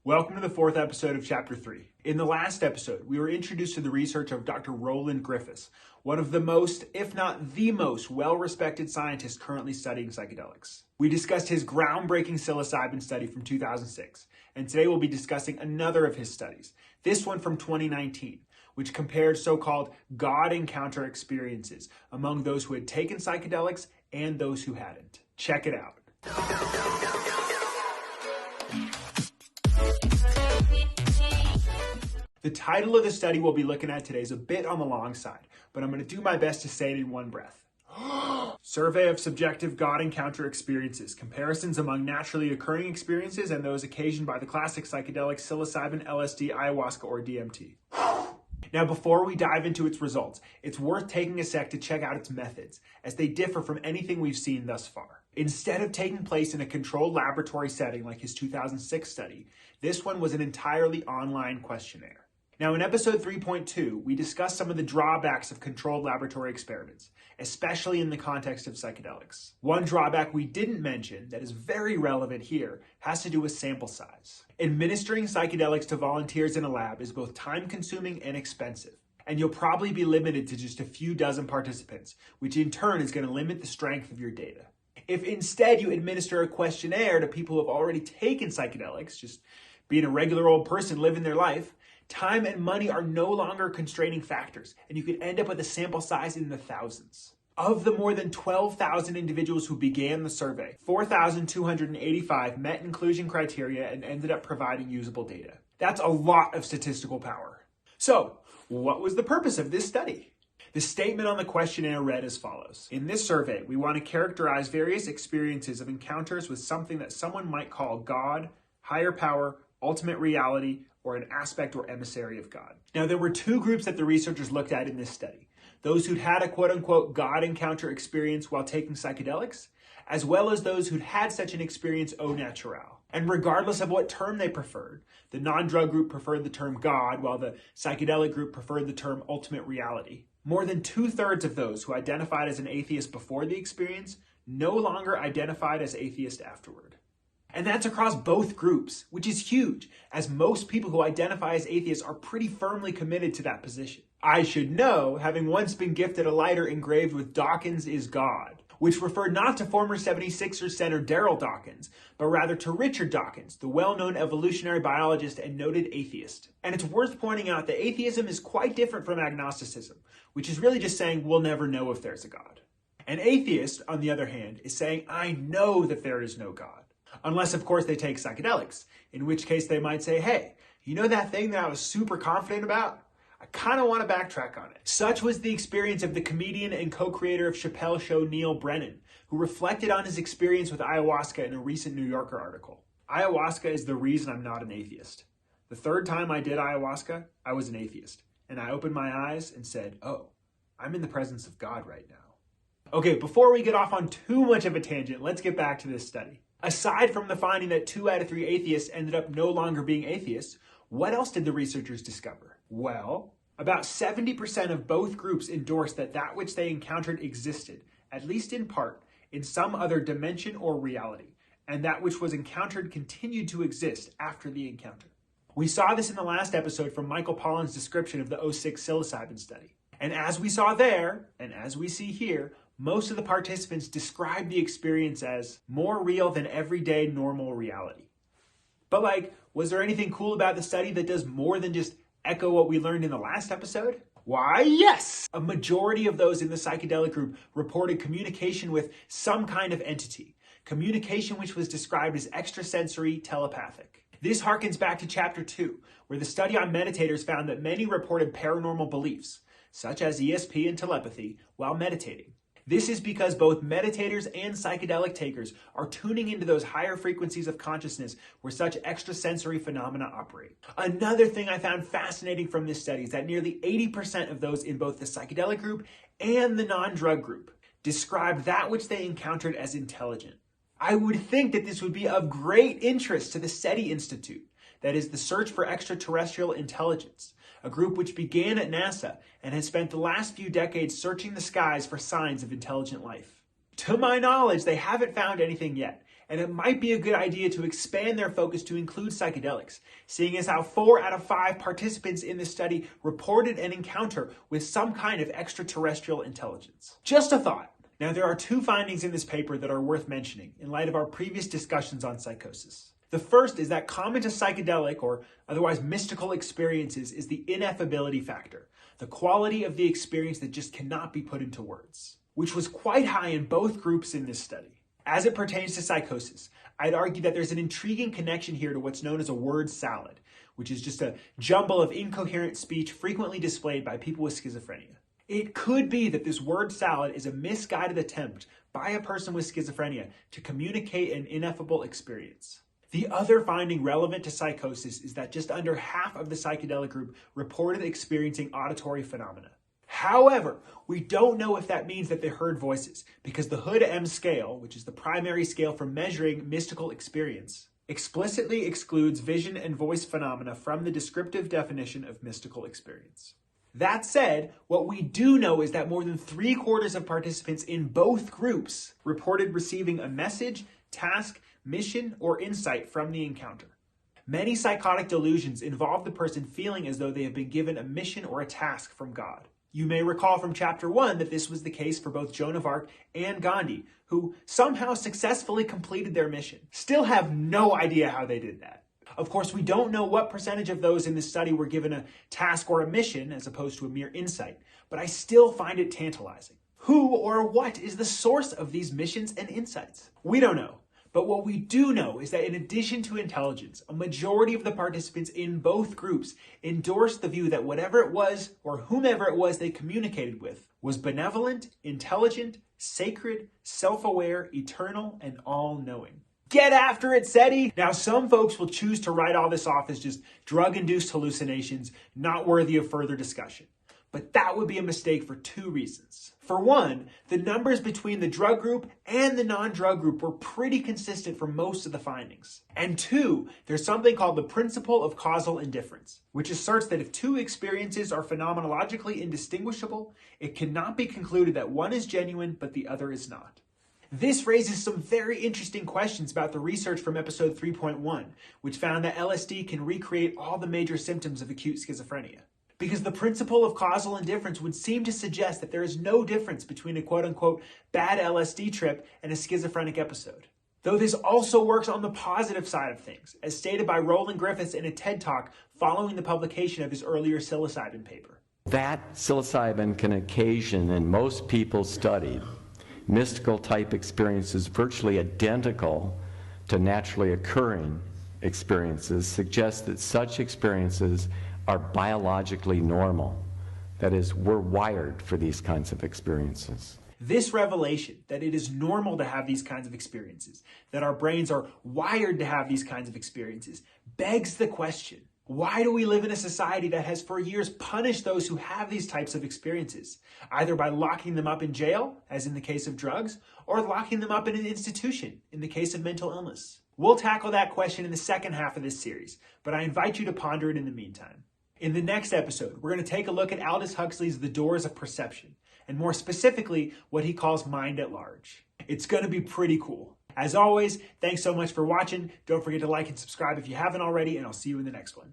Welcome to the fourth episode of Chapter 3. In the last episode, we were introduced to the research of Dr. Roland Griffiths, one of the most, if not the most, well-respected scientists currently studying psychedelics. We discussed his groundbreaking psilocybin study from 2006, and today we'll be discussing another of his studies, this one from 2019, which compared so-called God encounter experiences among those who had taken psychedelics and those who hadn't. Check it out. The title of the study we'll be looking at today is a bit on the long side, but I'm going to do my best to say it in one breath. Survey of Subjective God Encounter Experiences, Comparisons Among Naturally Occurring Experiences and Those Occasioned by the Classic Psychedelics Psilocybin, LSD, Ayahuasca, or DMT. Now, before we dive into its results, it's worth taking a sec to check out its methods, as they differ from anything we've seen thus far. Instead of taking place in a controlled laboratory setting like his 2006 study, this one was an entirely online questionnaire. Now, in episode 3.2, we discussed some of the drawbacks of controlled laboratory experiments, especially in the context of psychedelics. One drawback we didn't mention that is very relevant here has to do with sample size. Administering psychedelics to volunteers in a lab is both time-consuming and expensive, and you'll probably be limited to just a few dozen participants, which in turn is going to limit the strength of your data. If instead you administer a questionnaire to people who have already taken psychedelics, just being a regular old person living their life, time and money are no longer constraining factors, and you could end up with a sample size in the thousands. Of the more than 12,000 individuals who began the survey, 4,285 met inclusion criteria and ended up providing usable data. That's a lot of statistical power. So, what was the purpose of this study? The statement on the questionnaire read as follows. In this survey, we want to characterize various experiences of encounters with something that someone might call God, higher power, ultimate reality, or an aspect or emissary of God. Now, there were two groups that the researchers looked at in this study. Those who'd had a quote-unquote God encounter experience while taking psychedelics, as well as those who'd had such an experience au naturel. And regardless of what term they preferred, the non-drug group preferred the term God, while the psychedelic group preferred the term ultimate reality. More than 2/3 of those who identified as an atheist before the experience no longer identified as atheist afterward. And that's across both groups, which is huge, as most people who identify as atheists are pretty firmly committed to that position. I should know, having once been gifted a lighter engraved with "Dawkins is God," which referred not to former 76ers center Daryl Dawkins, but rather to Richard Dawkins, the well-known evolutionary biologist and noted atheist. And it's worth pointing out that atheism is quite different from agnosticism, which is really just saying we'll never know if there's a God. An atheist, on the other hand, is saying I know that there is no God. Unless, of course, they take psychedelics, in which case they might say, hey, you know that thing that I was super confident about? I kind of want to backtrack on it. Such was the experience of the comedian and co-creator of Chappelle's Show, Neil Brennan, who reflected on his experience with ayahuasca in a recent New Yorker article. Ayahuasca is the reason I'm not an atheist. The third time I did ayahuasca, I was an atheist, and I opened my eyes and said, oh, I'm in the presence of God right now. Okay, before we get off on too much of a tangent, let's get back to this study. Aside from the finding that 2 out of 3 atheists ended up no longer being atheists, what else did the researchers discover? Well, about 70% of both groups endorsed that which they encountered existed, at least in part, in some other dimension or reality, and that which was encountered continued to exist after the encounter. We saw this in the last episode from Michael Pollan's description of the 2006 psilocybin study. And as we saw there, and as we see here, most of the participants described the experience as more real than everyday normal reality. But was there anything cool about the study that does more than just echo what we learned in the last episode? Why, yes! A majority of those in the psychedelic group reported communication with some kind of entity, communication which was described as extrasensory telepathic. This harkens back to Chapter 2, where the study on meditators found that many reported paranormal beliefs, such as ESP and telepathy, while meditating. This is because both meditators and psychedelic takers are tuning into those higher frequencies of consciousness where such extrasensory phenomena operate. Another thing I found fascinating from this study is that nearly 80% of those in both the psychedelic group and the non-drug group described that which they encountered as intelligent. I would think that this would be of great interest to the SETI Institute, that is the Search for Extraterrestrial Intelligence, a group which began at NASA and has spent the last few decades searching the skies for signs of intelligent life. To my knowledge, they haven't found anything yet, and it might be a good idea to expand their focus to include psychedelics, seeing as how 4 out of 5 participants in this study reported an encounter with some kind of extraterrestrial intelligence. Just a thought. Now, there are 2 findings in this paper that are worth mentioning in light of our previous discussions on psychosis. The first is that common to psychedelic or otherwise mystical experiences is the ineffability factor, the quality of the experience that just cannot be put into words, which was quite high in both groups in this study. As it pertains to psychosis, I'd argue that there's an intriguing connection here to what's known as a word salad, which is just a jumble of incoherent speech frequently displayed by people with schizophrenia. It could be that this word salad is a misguided attempt by a person with schizophrenia to communicate an ineffable experience. The other finding relevant to psychosis is that just under half of the psychedelic group reported experiencing auditory phenomena. However, we don't know if that means that they heard voices, because the Hood-M scale, which is the primary scale for measuring mystical experience, explicitly excludes vision and voice phenomena from the descriptive definition of mystical experience. That said, what we do know is that more than 3/4 of participants in both groups reported receiving a message, task, mission, or insight from the encounter. Many psychotic delusions involve the person feeling as though they have been given a mission or a task from God. You may recall from chapter 1 that this was the case for both Joan of Arc and Gandhi, who somehow successfully completed their mission. Still have no idea how they did that. Of course, we don't know what percentage of those in this study were given a task or a mission as opposed to a mere insight, but I still find it tantalizing. Who or what is the source of these missions and insights? We don't know. But what we do know is that in addition to intelligence, a majority of the participants in both groups endorsed the view that whatever it was, or whomever it was they communicated with, was benevolent, intelligent, sacred, self-aware, eternal, and all-knowing. Get after it, SETI! Now, some folks will choose to write all this off as just drug-induced hallucinations, not worthy of further discussion. But that would be a mistake for 2 reasons. For one, the numbers between the drug group and the non-drug group were pretty consistent for most of the findings. And 2, there's something called the principle of causal indifference, which asserts that if 2 experiences are phenomenologically indistinguishable, it cannot be concluded that one is genuine but the other is not. This raises some very interesting questions about the research from episode 3.1, which found that LSD can recreate all the major symptoms of acute schizophrenia. Because the principle of causal indifference would seem to suggest that there is no difference between a quote-unquote bad LSD trip and a schizophrenic episode. Though this also works on the positive side of things, as stated by Roland Griffiths in a TED Talk following the publication of his earlier psilocybin paper. That psilocybin can occasion, in most people studied, mystical type experiences virtually identical to naturally occurring experiences, suggests that such experiences are biologically normal. That is, we're wired for these kinds of experiences. This revelation that it is normal to have these kinds of experiences, that our brains are wired to have these kinds of experiences, begs the question, why do we live in a society that has for years punished those who have these types of experiences, either by locking them up in jail, as in the case of drugs, or locking them up in an institution, in the case of mental illness? We'll tackle that question in the second half of this series, but I invite you to ponder it in the meantime. In the next episode, we're going to take a look at Aldous Huxley's The Doors of Perception, and more specifically, what he calls mind at large. It's going to be pretty cool. As always, thanks so much for watching. Don't forget to like and subscribe if you haven't already, and I'll see you in the next one.